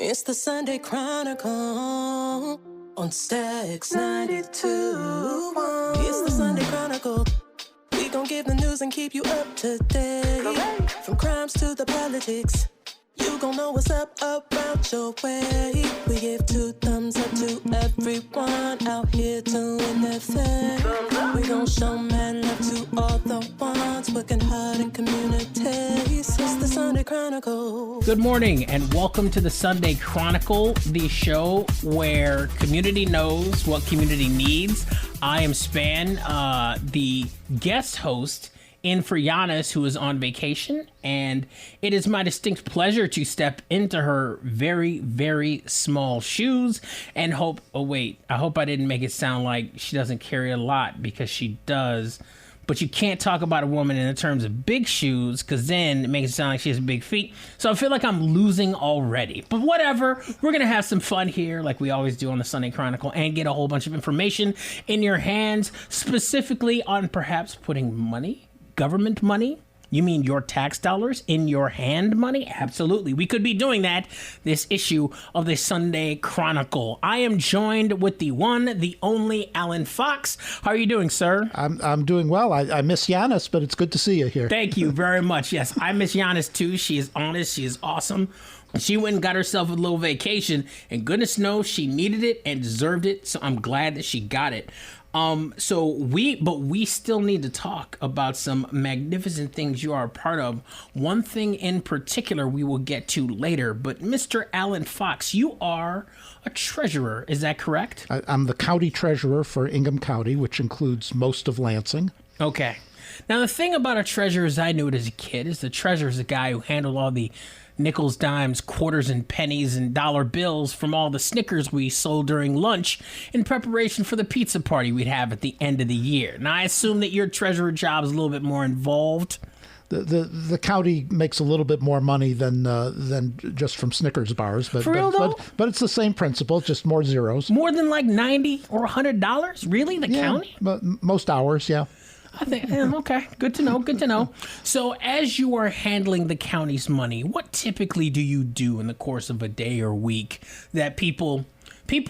It's the Sunday Chronicle on Stacks 92.1. It's the Sunday Chronicle. We gon' give the news and keep you up to date. From crimes to the politics, you gon' know what's up around your way. We give 2 thumbs up to everyone out here doing their thing. We gon' show man love to all the ones working hard in communities. It's the Sunday Chronicle. Good morning and welcome to the Sunday Chronicle, the show where community knows what community needs. I am Span, the guest host, in for Yanice, who is on vacation, and it is my distinct pleasure to step into her very, very small shoes and I hope I didn't make it sound like she doesn't carry a lot, because she does. But you can't talk about a woman in the terms of big shoes, because then it makes it sound like she has big feet. So I feel like I'm losing already. But whatever, we're going to have some fun here like we always do on the Sunday Chronicle and get a whole bunch of information in your hands, specifically on perhaps putting money, government money. You mean your tax dollars in your hand money? Absolutely. We could be doing that this issue of the Sunday Chronicle. I am joined with the one, the only Alan Fox. How are you doing, sir? I'm doing well. I miss Yanice, but it's good to see you here. Thank you very much. Yes, I miss Yanice too. She is honest. She is awesome. She went and got herself a little vacation, and goodness knows she needed it and deserved it. So I'm glad that she got it. But we still need to talk about some magnificent things you are a part of. One thing in particular we will get to later, but Mr. Alan Fox, you are a treasurer. Is that correct? I'm the county treasurer for Ingham County, which includes most of Lansing. Okay. Now, the thing about a treasurer, as I knew it as a kid, is the treasurer is the guy who handled all the nickels, dimes, quarters, and pennies, and dollar bills from all the Snickers we sold during lunch in preparation for the pizza party we'd have at the end of the year. Now, I assume that your treasurer job is a little bit more involved. The county makes a little bit more money than just from Snickers bars, but For real, though? But it's the same principle, just more zeros. More than like $90 or $100? Really? The county? But most hours, yeah. I think, okay, good to know. So as you are handling the county's money, what typically do you do in the course of a day or week that people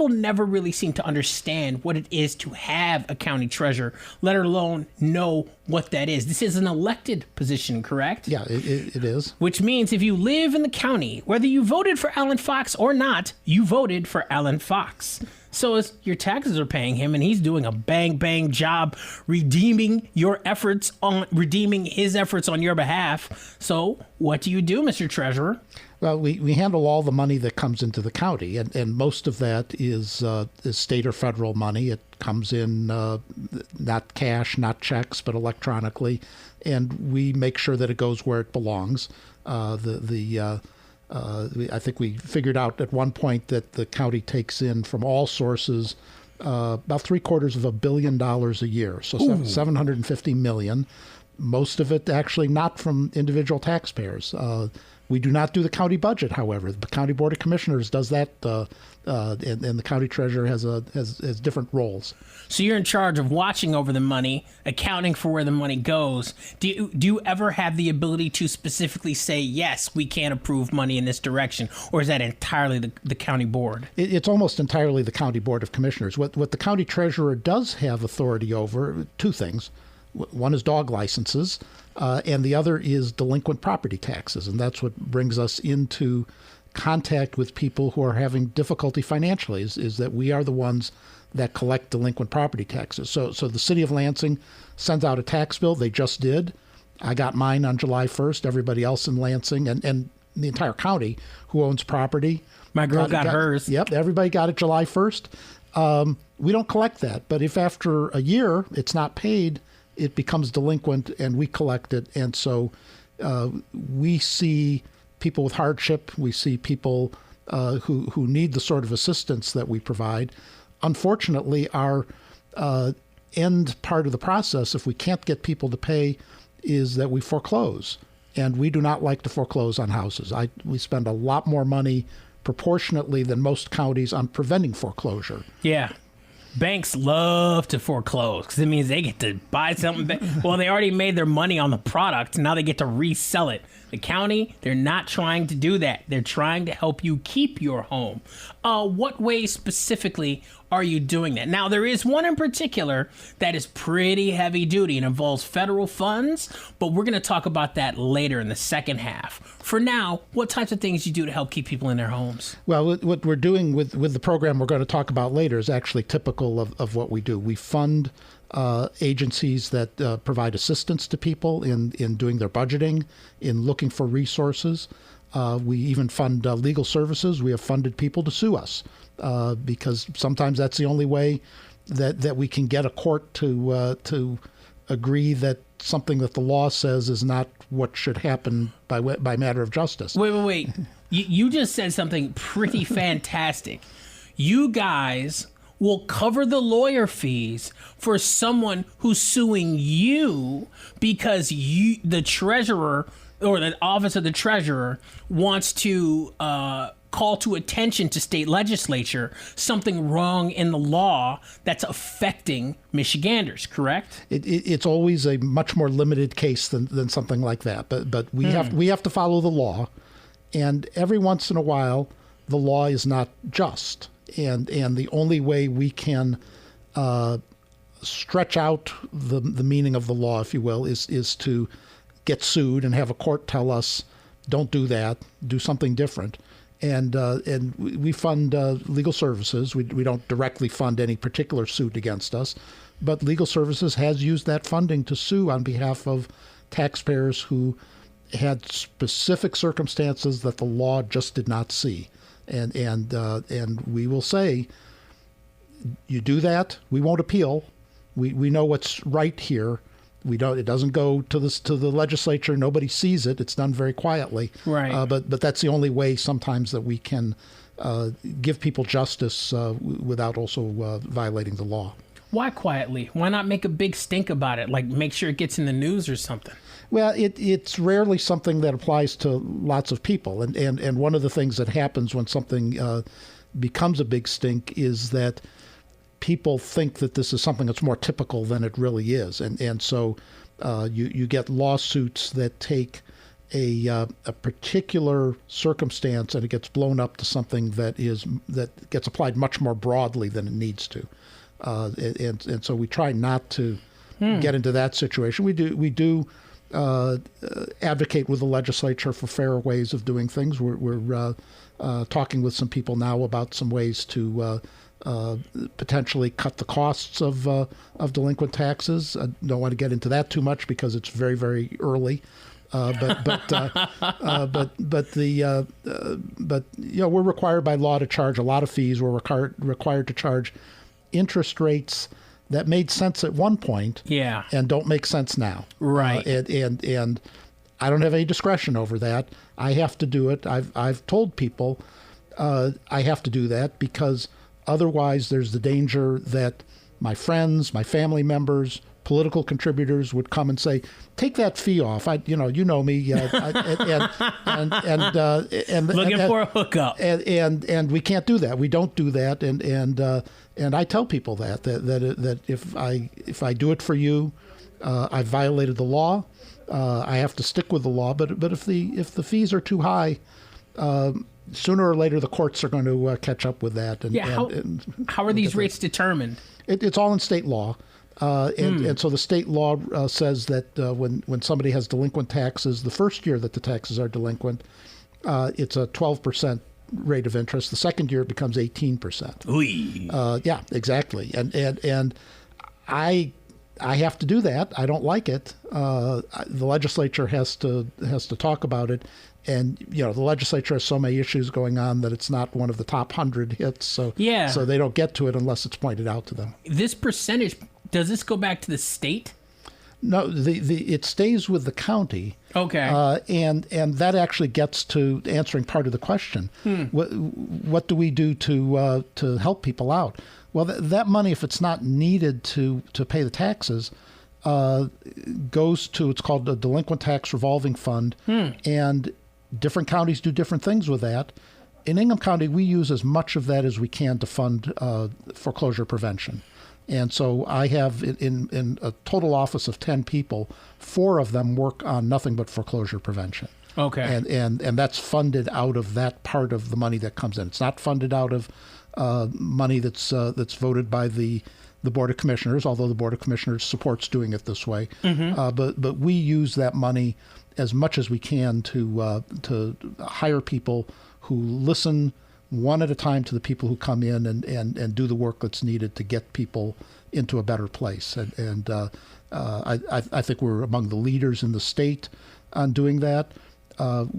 never really seem to understand what it is to have a county treasurer, let alone know what that is? This is an elected position, correct? Yeah, it is. Which means if you live in the county, whether you voted for Alan Fox or not, you voted for Alan Fox. So as your taxes are paying him, and he's doing a bang job redeeming his efforts on your behalf. So what do you do, Mr. Treasurer? Well, we handle all the money that comes into the county, and most of that is state or federal money. It comes in not cash, not checks, but electronically, and we make sure that it goes where it belongs. I think we figured out at one point that the county takes in from all sources about $750 million a year, so $750 million. Most of it actually not from individual taxpayers. We do not do the county budget, however. The County Board of Commissioners does that, and the county treasurer has different roles. So you're in charge of watching over the money, accounting for where the money goes. Do you ever have the ability to specifically say, yes, we can't approve money in this direction, or is that entirely the county board? It's almost entirely the County Board of Commissioners. What the county treasurer does have authority over, 2 things. One is dog licenses, and the other is delinquent property taxes. And that's what brings us into contact with people who are having difficulty financially, is that we are the ones that collect delinquent property taxes. So the city of Lansing sends out a tax bill. They just did. I got mine on July 1st. Everybody else in Lansing and the entire county who owns property. My girl got hers. Yep, everybody got it July 1st. We don't collect that. But if after a year it's not paid, it becomes delinquent, and we collect it. And so we see people with hardship. We see people who need the sort of assistance that we provide. Unfortunately, our end part of the process, if we can't get people to pay, is that we foreclose. And we do not like to foreclose on houses. We spend a lot more money proportionately than most counties on preventing foreclosure. Yeah. Banks love to foreclose because it means they get to buy something back. Well, they already made their money on the product. Now they get to resell it. The county, they're not trying to do that. They're trying to help you keep your home. What ways specifically are you doing that? Now, there is one in particular that is pretty heavy duty and involves federal funds, but we're going to talk about that later in the second half. For now, what types of things you do to help keep people in their homes? Well, what we're doing with the program we're going to talk about later is actually typical of what we do. We fund agencies that provide assistance to people in doing their budgeting, in looking for resources. We even fund legal services. We have funded people to sue us because sometimes that's the only way that we can get a court to agree that something that the law says is not what should happen by matter of justice. Wait. You just said something pretty fantastic. You guys will cover the lawyer fees for someone who's suing you because the treasurer or the office of the treasurer wants to call to attention to state legislature something wrong in the law that's affecting Michiganders, correct? It's always a much more limited case than something like that. But we have to follow the law, and every once in a while, the law is not just. And the only way we can stretch out the meaning of the law, if you will, is to get sued and have a court tell us, don't do that, do something different. And we fund legal services. We don't directly fund any particular suit against us, but legal services has used that funding to sue on behalf of taxpayers who had specific circumstances that the law just did not see. And we will say, you do that, we won't appeal. We know what's right here. We don't. It doesn't go to the legislature. Nobody sees it. It's done very quietly. Right. But that's the only way sometimes that we can give people justice without also violating the law. Why quietly? Why not make a big stink about it? Like make sure it gets in the news or something. Well, it's rarely something that applies to lots of people. And one of the things that happens when something becomes a big stink is that people think that this is something that's more typical than it really is. And so you get lawsuits that take a particular circumstance and it gets blown up to something that gets applied much more broadly than it needs to. And so we try not to get into that situation. We do advocate with the legislature for fairer ways of doing things. We're talking with some people now about some ways to potentially cut the costs of delinquent taxes. I don't want to get into that too much because it's very, very early. But we're required by law to charge a lot of fees. We're required to charge interest rates that made sense at one point, and don't make sense now. Right. And I don't have any discretion over that. I have to do it. I've told people I have to do that because otherwise there's the danger that my friends, my family members, political contributors would come and say, "Take that fee off." You know me, and looking for a hookup, and we can't do that. We don't do that, and I tell people that if I do it for you, I've violated the law. I have to stick with the law. But if the fees are too high, sooner or later the courts are going to catch up with that. How are these rates determined? It's all in state law. And so the state law says that when somebody has delinquent taxes, the first year that the taxes are delinquent, it's a 12% rate of interest. The second year it becomes 18%. Yeah, exactly. And I have to do that. I don't like it. The legislature has to talk about it. And, the legislature has so many issues going on that it's not one of the top 100 hits. So they don't get to it unless it's pointed out to them. This percentage, does this go back to the state? No, it stays with the county. Okay. And that actually gets to answering part of the question. What do we do to help people out? Well, that money, if it's not needed to pay the taxes, goes to, it's called a delinquent tax revolving fund. And different counties do different things with that. In Ingham County, we use as much of that as we can to fund foreclosure prevention. And so I have in a total office of 10 people, 4 of them work on nothing but foreclosure prevention. Okay. And that's funded out of that part of the money that comes in. It's not funded out of money that's voted by the Board of Commissioners, although the Board of Commissioners supports doing it this way. But we use that money as much as we can to hire people who listen one at a time to the people who come in and do the work that's needed to get people into a better place. And I think we're among the leaders in the state on doing that.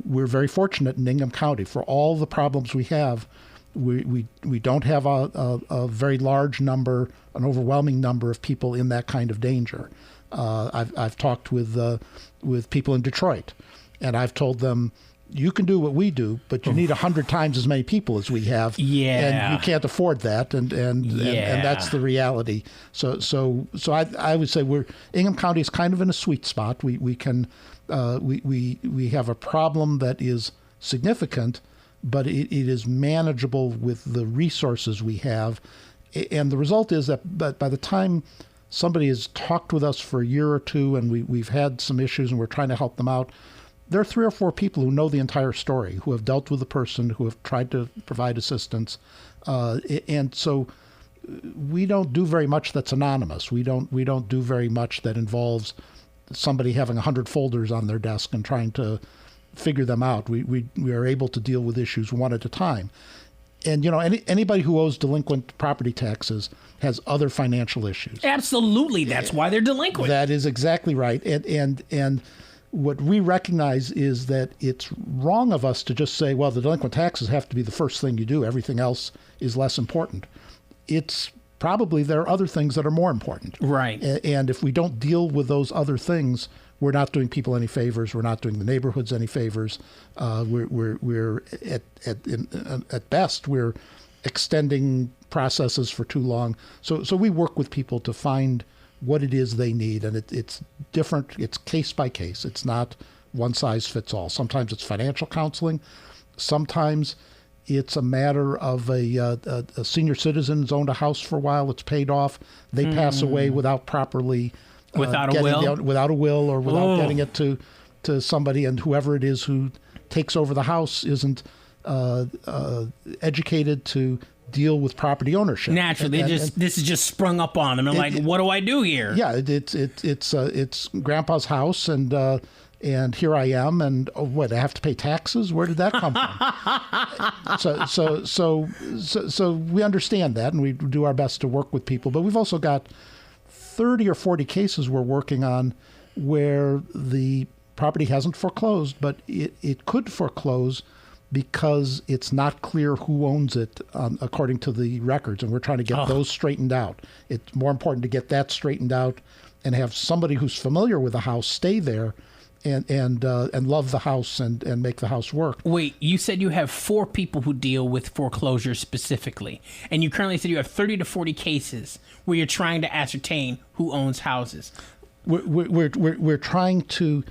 We're very fortunate in Ingham County. For all the problems we have, we don't have a very large number, an overwhelming number of people in that kind of danger. I've talked with people in Detroit, and I've told them, you can do what we do, but you need 100 times as many people as we have. And you can't afford that, and that's the reality. So I would say Ingham County is kind of in a sweet spot. We have a problem that is significant, but it is manageable with the resources we have. And the result is that by the time somebody has talked with us for a year or two and we've had some issues and we're trying to help them out, there are 3 or 4 people who know the entire story, who have dealt with the person, who have tried to provide assistance. And so we don't do very much that's anonymous. We don't do very much that involves somebody having 100 folders on their desk and trying to figure them out. We are able to deal with issues one at a time. And anybody who owes delinquent property taxes has other financial issues. Absolutely, that's why they're delinquent. That is exactly right. And what we recognize is that it's wrong of us to just say, well, the delinquent taxes have to be the first thing you do. Everything else is less important. It's probably there are other things that are more important. Right. And if we don't deal with those other things, we're not doing people any favors. We're not doing the neighborhoods any favors. We're at best, we're extending processes for too long. So we work with people to find what it is they need, and it's different. It's case by case. It's not one size fits all. Sometimes it's financial counseling. Sometimes it's a matter of a senior citizen's owned a house for a while. It's paid off. They pass away without properly without a will, or without getting it to somebody, and whoever it is who takes over the house isn't educated to deal with property ownership. Naturally, this is just sprung up on them. And what do I do here? Yeah, it's Grandpa's house, and here I am, and what, I have to pay taxes? Where did that come from? So we understand that, and we do our best to work with people. But we've also got 30 or 40 cases we're working on where the property hasn't foreclosed, but it could foreclose because it's not clear who owns it according to the records, and we're trying to get those straightened out. It's more important to get that straightened out and have somebody who's familiar with the house stay there and love the house and make the house work. Wait, you said you have 4 people who deal with foreclosure specifically, and you currently said you have 30 to 40 cases where you're trying to ascertain who owns houses. We're trying to.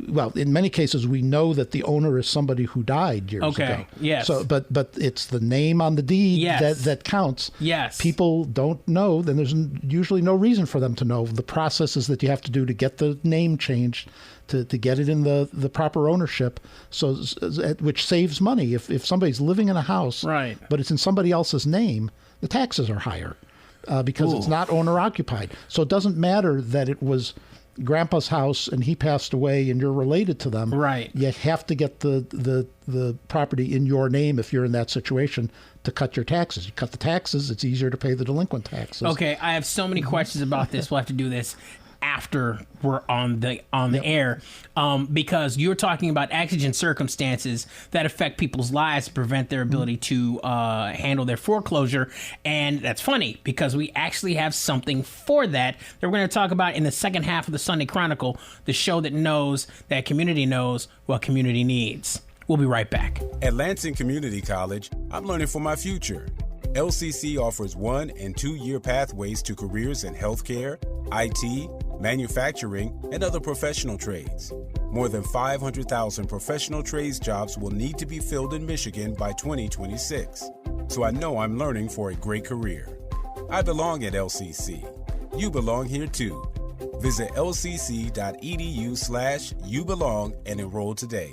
Well, in many cases, we know that the owner is somebody who died years ago. Yes. So, but it's the name on the deed Yes. that counts. Yes. People don't know, then there's usually no reason for them to know the processes that you have to do to get the name changed, to get it in the proper ownership, which saves money. If somebody's living in a house, right, but it's in somebody else's name, the taxes are higher because it's not owner occupied. So it doesn't matter that it was Grandpa's house and he passed away and you're related to them. Right. You have to get the property in your name if you're in that situation to cut your taxes. You cut the taxes, it's easier to pay the delinquent taxes. Okay, I have so many questions about this. We'll have to do this after we're on the air, because you're talking about exigent circumstances that affect people's lives, prevent their ability to handle their foreclosure. And that's funny because we actually have something for that we're going to talk about in the second half of the Sunday Chronicle, the show that community knows what community needs. We'll be right back. At Lansing Community College, I'm learning for my future. LCC offers 1- and 2-year pathways to careers in healthcare, IT, manufacturing, and other professional trades. More than 500,000 professional trades jobs will need to be filled in Michigan by 2026. So I know I'm learning for a great career. I belong at LCC. You belong here too. Visit lcc.edu/youbelong and enroll today.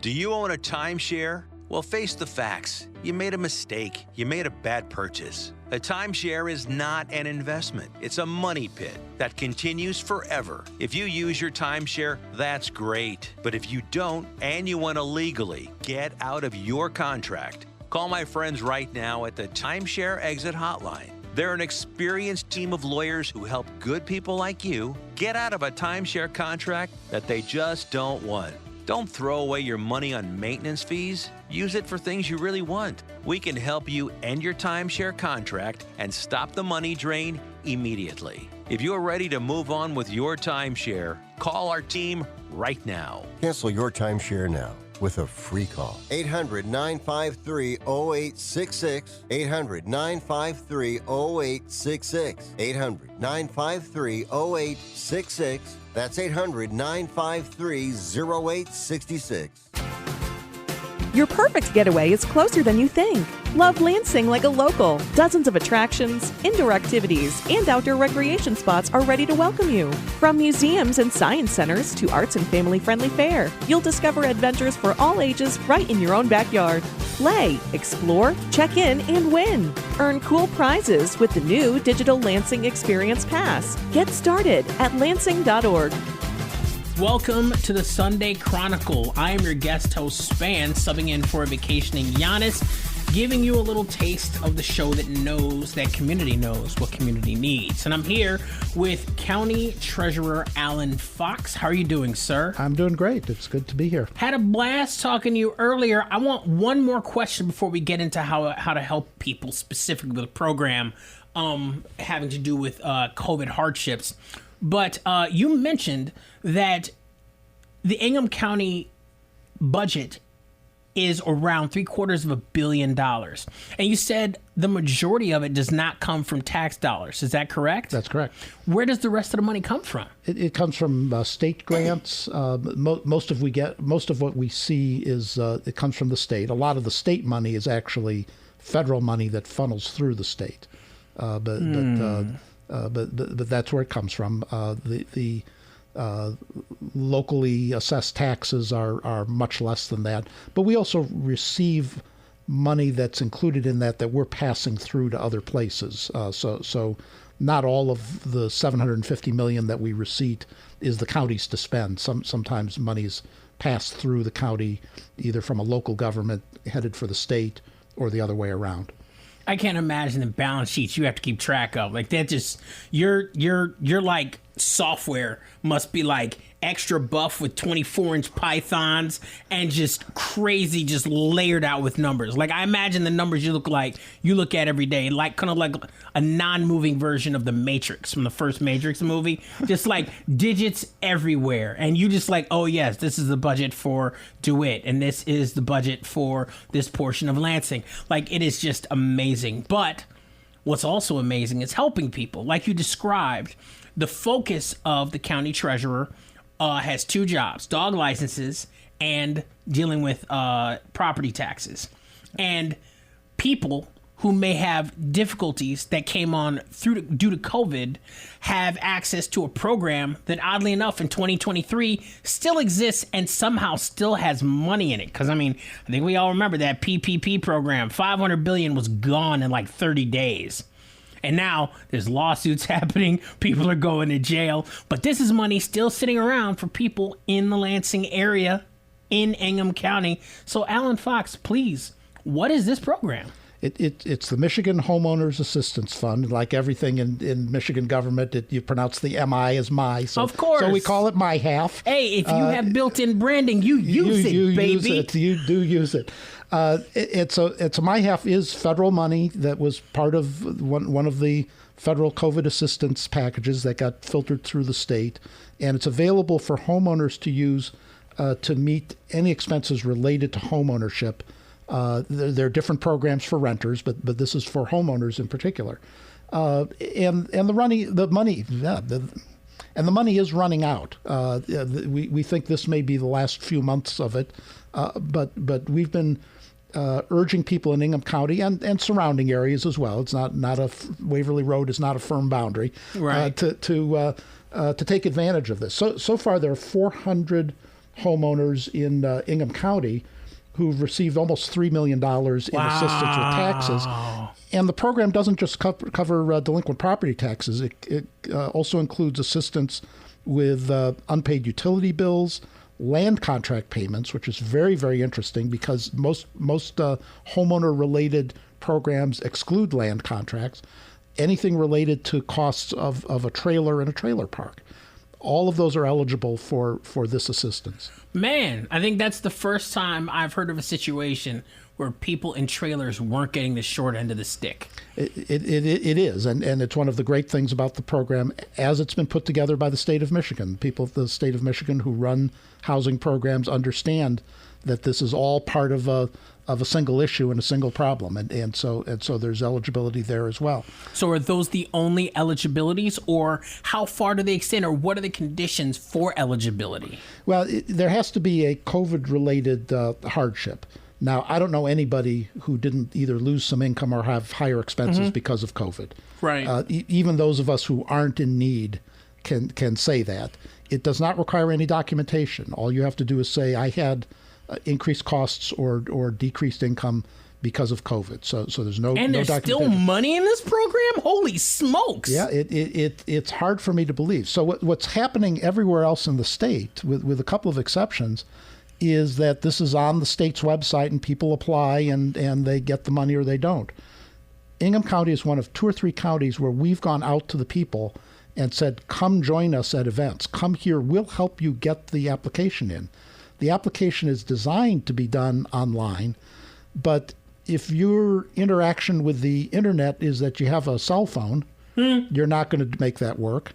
Do you own a timeshare? Well, face the facts. You made a mistake. You made a bad purchase. A timeshare is not an investment. It's a money pit that continues forever. If you use your timeshare, that's great. But if you don't and you want to legally get out of your contract, call my friends right now at the Timeshare Exit Hotline. They're an experienced team of lawyers who help good people like you get out of a timeshare contract that they just don't want. Don't throw away your money on maintenance fees. Use it for things you really want. We can help you end your timeshare contract and stop the money drain immediately. If you're ready to move on with your timeshare, call our team right now. Cancel your timeshare now with a free call. 800-953-0866. 800-953-0866. 800-953-0866. That's 800-953-0866. Your perfect getaway is closer than you think. Love Lansing like a local. Dozens of attractions, indoor activities, and outdoor recreation spots are ready to welcome you. From museums and science centers to arts and family-friendly fare, you'll discover adventures for all ages right in your own backyard. Play, explore, check in, and win. Earn cool prizes with the new digital Lansing Experience Pass. Get started at lansing.org. Welcome to the Sunday Chronicle. I am your guest host, Span, subbing in for a vacationing Yanice, giving you a little taste of the show that knows that community knows what community needs. And I'm here with County Treasurer Alan Fox. How are you doing, sir? I'm doing great. It's good to be here. Had a blast talking to you earlier. I want one more question before we get into how to help people specifically with a program having to do with COVID hardships. But you mentioned that the Ingham County budget is around $750 million. And you said the majority of it does not come from tax dollars. Is that correct? That's correct. Where does the rest of the money come from? It comes from state grants. Most of what we see is it comes from the state. A lot of the state money is actually federal money that funnels through the state. But that's where it comes from. The locally assessed taxes are much less than that. But we also receive money that's included in that we're passing through to other places. So not all of the $750 million that we receive is the county's to spend. Sometimes money's passed through the county, either from a local government headed for the state or the other way around. I can't imagine the balance sheets you have to keep track of. Like that just your like software must be like extra buff with 24-inch pythons and just crazy, just layered out with numbers. Like I imagine the numbers you look at every day, like kind of like a non-moving version of the Matrix from the first Matrix movie, just like digits everywhere. And you just like, oh yes, this is the budget for DeWitt, and this is the budget for this portion of Lansing. Like it is just amazing. But what's also amazing is helping people, like you described. The focus of the county treasurer has two jobs: dog licenses and dealing with property taxes. And people who may have difficulties that came on due to COVID have access to a program that, oddly enough, in 2023 still exists and somehow still has money in it. Because, I mean, I think we all remember that PPP program. $500 billion was gone in like 30 days. And now there's lawsuits happening. People are going to jail. But this is money still sitting around for people in the Lansing area, in Ingham County. So, Alan Fox, please, what is this program? It's the Michigan Homeowners Assistance Fund. Like everything in Michigan government, you pronounce the MI as my. So, of course. So we call it my half. Hey, if you have built-in branding, you use it, baby. Use it. You do use it. It's a my half is federal money that was part of one of the federal COVID assistance packages that got filtered through the state, and it's available for homeowners to use to meet any expenses related to homeownership. There are different programs for renters, but this is for homeowners in particular. And the money is running out. We think this may be the last few months of it, but we've been urging people in Ingham County and surrounding areas as well. It's not Waverly Road is not a firm boundary, right. To take advantage of this. So far, there are 400 homeowners in Ingham County who've received almost $3 million in assistance with taxes. And the program doesn't just cover delinquent property taxes. It also includes assistance with unpaid utility bills, land contract payments, which is very, very interesting because most homeowner-related programs exclude land contracts. Anything related to costs of a trailer in a trailer park. All of those are eligible for this assistance. Man, I think that's the first time I've heard of a situation where people in trailers weren't getting the short end of the stick. It is, and it's one of the great things about the program as it's been put together by the state of Michigan. People of the state of Michigan who run housing programs understand that this is all part of a single issue and a single problem, and so there's eligibility there as well. So are those the only eligibilities, or how far do they extend, or what are the conditions for eligibility? Well, there has to be a COVID-related hardship. Now, I don't know anybody who didn't either lose some income or have higher expenses because of COVID. Right. Even those of us who aren't in need can say that. It does not require any documentation. All you have to do is say, I had increased costs or decreased income because of COVID. So there's no and there's still money in this program? Holy smokes! Yeah, it's hard for me to believe. So what's happening everywhere else in the state, with a couple of exceptions, is that this is on the state's website and people apply and they get the money or they don't. Ingham County is one of 2 or 3 counties where we've gone out to the people and said, come join us at events. Come here. We'll help you get the application in. The application is designed to be done online, but if your interaction with the internet is that you have a cell phone, you're not going to make that work.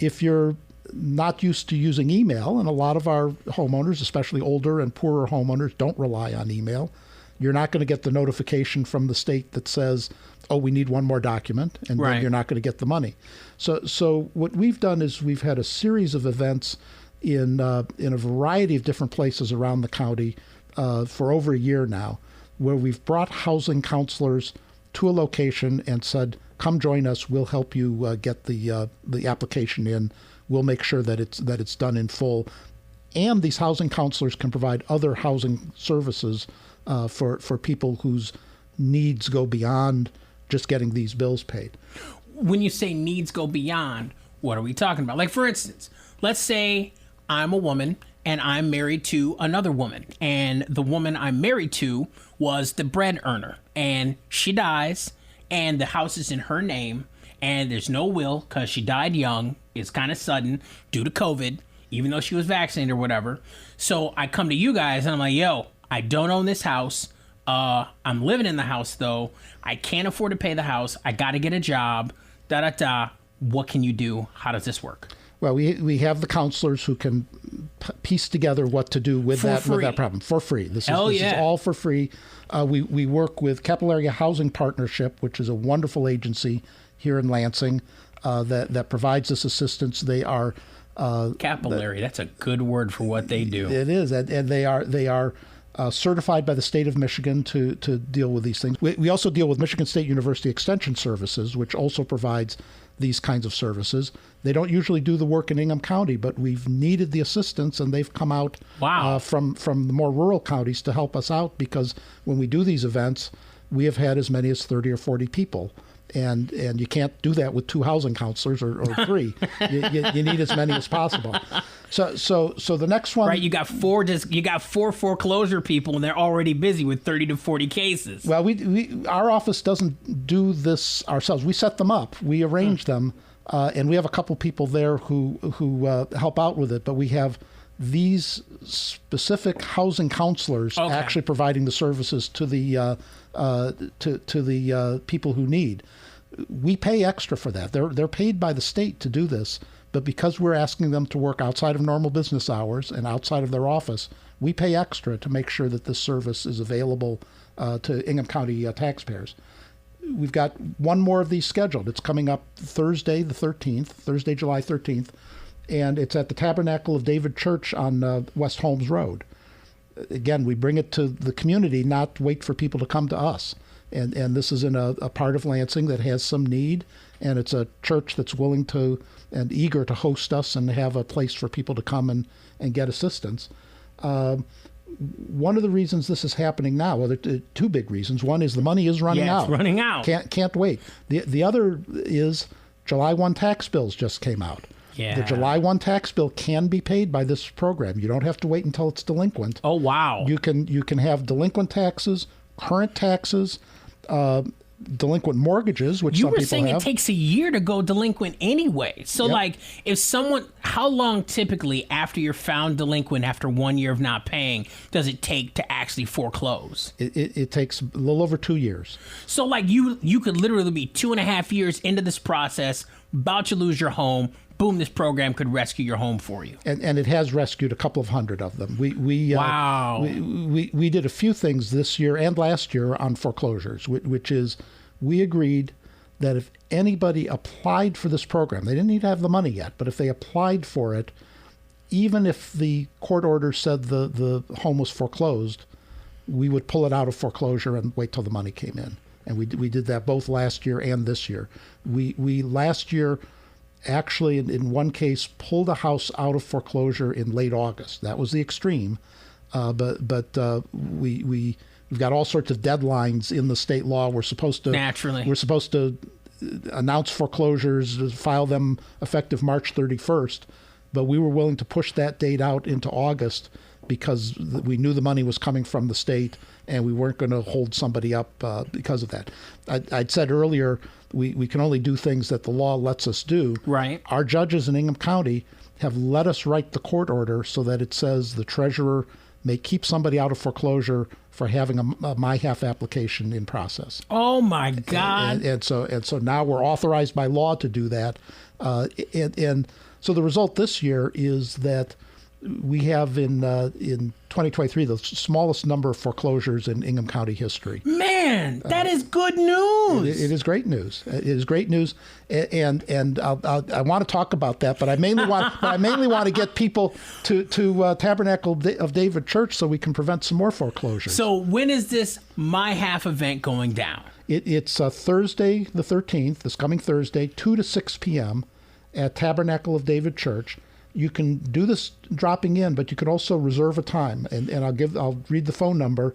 If you're not used to using email, and a lot of our homeowners, especially older and poorer homeowners, don't rely on email, you're not going to get the notification from the state that says, oh, we need one more document, and then you're not going to get the money. So what we've done is we've had a series of events in a variety of different places around the county for over a year now, where we've brought housing counselors to a location and said, come join us, we'll help you get the application in. We'll make sure that it's done in full. And these housing counselors can provide other housing services for people whose needs go beyond just getting these bills paid. When you say needs go beyond, what are we talking about? Like, for instance, let's say I'm a woman and I'm married to another woman, and the woman I'm married to was the bread earner, and she dies, and the house is in her name, and there's no will because she died young. It's kind of sudden due to COVID, even though she was vaccinated or whatever. So I come to you guys and I'm like, yo, I don't own this house. I'm living in the house though. I can't afford to pay the house. I got to get a job. What can you do? How does this work? Well, we have the counselors who can piece together what to do with that problem for free. This is all for free. We work with Capillary Housing Partnership, which is a wonderful agency here in Lansing that provides this assistance. They are Capillary. That's a good word for what they do. It is, and they are certified by the state of Michigan to deal with these things. We also deal with Michigan State University Extension Services, which also provides these kinds of services. They don't usually do the work in Ingham County, but we've needed the assistance, and they've come out from the more rural counties to help us out, because when we do these events, we have had as many as 30 or 40 people. And you can't do that with 2 housing counselors or 3. You need as many as possible. So the next one, right? You got 4 foreclosure people, and they're already busy with 30 to 40 cases. Well, our office doesn't do this ourselves. We set them up, we arrange them, and we have a couple people there who help out with it. But we have these specific housing counselors actually providing the services to the people who need. We pay extra for that. They're paid by the state to do this, but because we're asking them to work outside of normal business hours and outside of their office, we pay extra to make sure that this service is available to Ingham County taxpayers. We've got one more of these scheduled. It's coming up Thursday, July 13th, and it's at the Tabernacle of David Church on West Holmes Road. again, we bring it to the community, not wait for people to come to us. And this is in a part of Lansing that has some need, and it's a church that's willing to and eager to host us and have a place for people to come and get assistance. One of the reasons this is happening now, well, there are two big reasons. One is the money is running out. It's running out. Can't wait. The other is July 1 tax bills just came out. Yeah. The July 1 tax bill can be paid by this program. You don't have to wait until it's delinquent. Oh, wow. You can have delinquent taxes, current taxes, delinquent mortgages, which you some were people saying have. It takes a year to go delinquent anyway. So, Yep. like, if someone, how long typically after you're found delinquent after 1 year of not paying does it take to actually foreclose? It takes a little over 2 years. So, like, you could literally be 2.5 years into this process, about to lose your home. Boom, this program could rescue your home for you. And it has rescued a couple of hundred of them. Wow. We did a few things this year and last year on foreclosures, which is we agreed that if anybody applied for this program, they didn't need to have the money yet, but if they applied for it, even if the court order said the home was foreclosed, we would pull it out of foreclosure and wait till the money came in. And we did that both last year and this year. We last year actually, in one case, pulled a house out of foreclosure in late August. That was the extreme, but we've got all sorts of deadlines in the state law. We're supposed to announce foreclosures, file them effective March 31st, but we were willing to push that date out into August because we knew the money was coming from the state and we weren't going to hold somebody up because of that. I'd said earlier, we can only do things that the law lets us do. Right. Our judges in Ingham County have let us write the court order so that it says the treasurer may keep somebody out of foreclosure for having a MyHalf application in process. Oh my God! And so now we're authorized by law to do that. And so the result this year is that we have in 2023 the smallest number of foreclosures in Ingham County history. Man, that is good news. It is great news. It is great news, and I want to talk about that, but I mainly want to get people to Tabernacle of David Church so we can prevent some more foreclosures. So when is this MyHalf event going down? It's Thursday the 13th, this coming Thursday, 2 to 6 p.m. at Tabernacle of David Church. You can do this dropping in, but you can also reserve a time, and I'll read the phone number.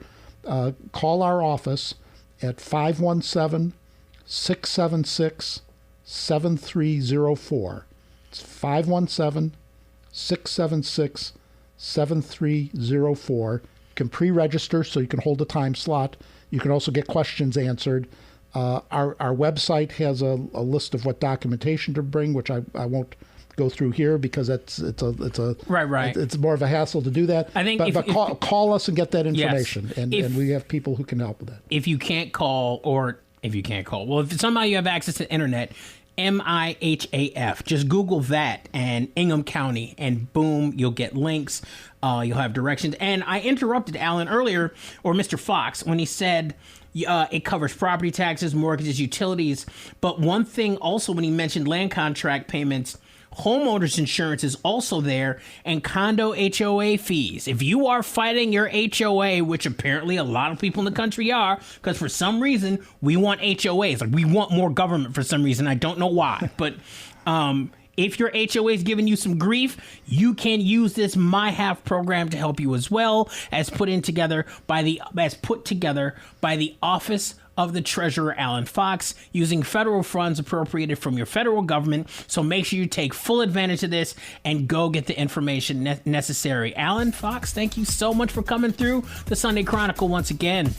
Call our office at 517-676-7304. It's 517-676-7304. You can pre-register so you can hold a time slot. You can also get questions answered. Our website has a list of what documentation to bring, which I won't go through here because it's right. It's more of a hassle to do that. I think call us and get that information, yes, and we have people who can help with that. If somehow you have access to the internet, MyHalf, just Google that and Ingham County, and boom, you'll get links. You'll have directions. And I interrupted Alan earlier, or Mr. Fox, when he said it covers property taxes, mortgages, utilities. But one thing also, when he mentioned land contract payments, homeowners insurance is also there, and condo HOA fees. If you are fighting your HOA, which apparently a lot of people in the country are, because for some reason we want HOAs, like we want more government for some reason. I don't know why, but if your HOA is giving you some grief, you can use this MyHalf program to help you as well, as put together by the Office of the Treasurer, Alan Fox, using federal funds appropriated from your federal government. So make sure you take full advantage of this and go get the information necessary. Alan Fox, thank you so much for coming through the Sunday Chronicle once again.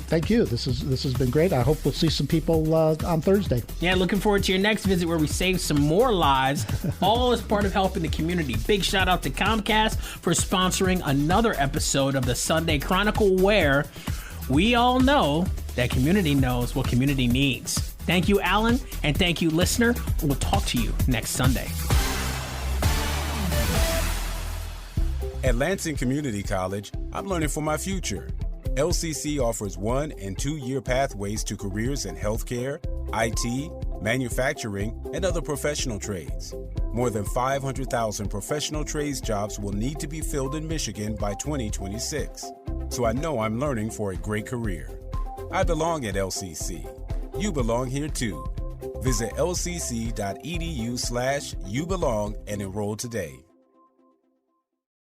Thank you. This has been great. I hope we'll see some people on Thursday. Yeah, looking forward to your next visit where we save some more lives, all as part of helping the community. Big shout out to Comcast for sponsoring another episode of the Sunday Chronicle, where we all know that community knows what community needs. Thank you, Alan, and thank you, listener. We'll talk to you next Sunday. At Lansing Community College, I'm learning for my future. LCC offers 1- and 2-year pathways to careers in healthcare, IT, manufacturing, and other professional trades. More than 500,000 professional trades jobs will need to be filled in Michigan by 2026. So I know I'm learning for a great career. I belong at LCC. You belong here too. Visit lcc.edu/youbelong and enroll today.